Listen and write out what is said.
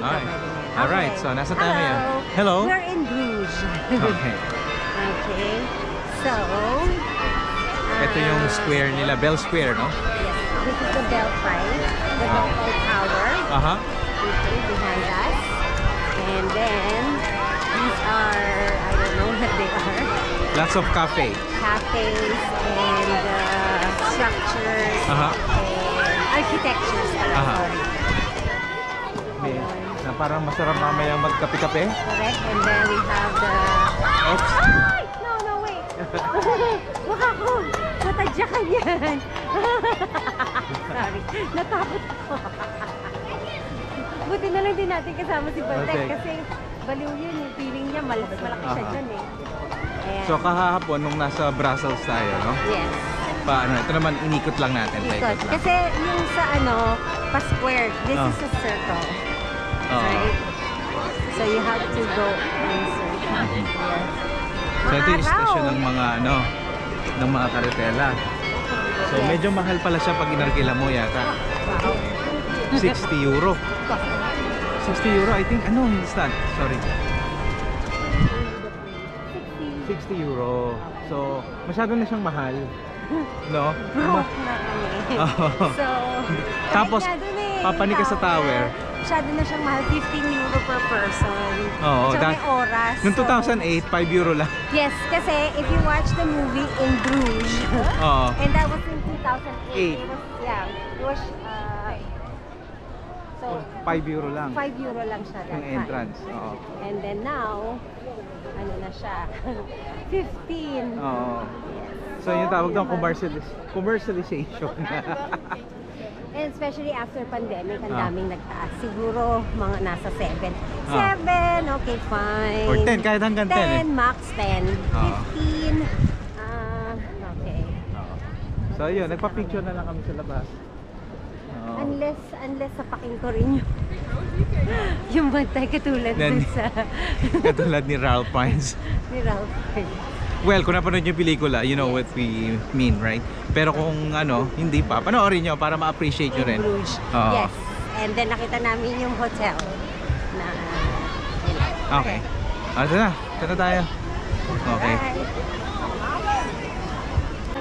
Alright, so nasa tayo ngayon? Hello? We're in Bruges. Okay. Okay. So, Ito yung square nila, Bell Square, no? yes, this is the Belfort, the Belfort Tower. Okay, behind us. And then, these are, I don't know what they are. Lots of cafe. Cafes and structures and architectures. Sorry. Na parang masarap mamaya magkape-kape. Correct. And then we have the... Oops. Ay! No, wait. Waka ko. Matadyakan yan. Sorry. Natakot ako. Buti na lang din natin kasama si Baltek kasi baliw yun. Yung feeling niya malaki siya dyan eh. Ayan. So kahapon nung nasa Brussels tayo, no? Yes. Paano? Ito naman inikot lang natin. Ikot. Kasi yung sa pa-square, this is a circle. Right? So you have to go in a circle. Yes. So ito yung station ng mga ng mga karetela. So medyo mahal pala siya pag inarkila mo yata. Wow. 60 euro. 60 euro, I think, instant. Sorry. 60 euro. So, masyado na siyang mahal. No? Broke na kami. So, tapos, papanik ka sa tower. Masyado na siyang mahal, 15 euro per person. Oo. So, may oras. Noong 2008, 5 euro lang. Yes, kasi if you watch the movie in Bruges, and that was in 2008, it was, so, 5 euro lang. 5 euro lang siya that Yung entrance. time. And then now, ano na siya? 15. Oo. So yung tawag ng commercialization. And especially after pandemic, ang daming nagtaas. Siguro mga nasa 7. 7, okay, fine. Or 10, kahit hanggang 10 max 10. 15. Okay. So yun, nagpa-picture na lang kami sa labas. Unless sapakin ko rin yung bantay katulad dun sa katulad ni Ralph Fiennes. Well, kung napanood yung pelikula, you know what we mean, right? Pero kung hindi pa, panoorin nyo para ma-appreciate nyo rin. Yes. And then nakita namin yung hotel na okay. Ito na tayo. Okay. Bye.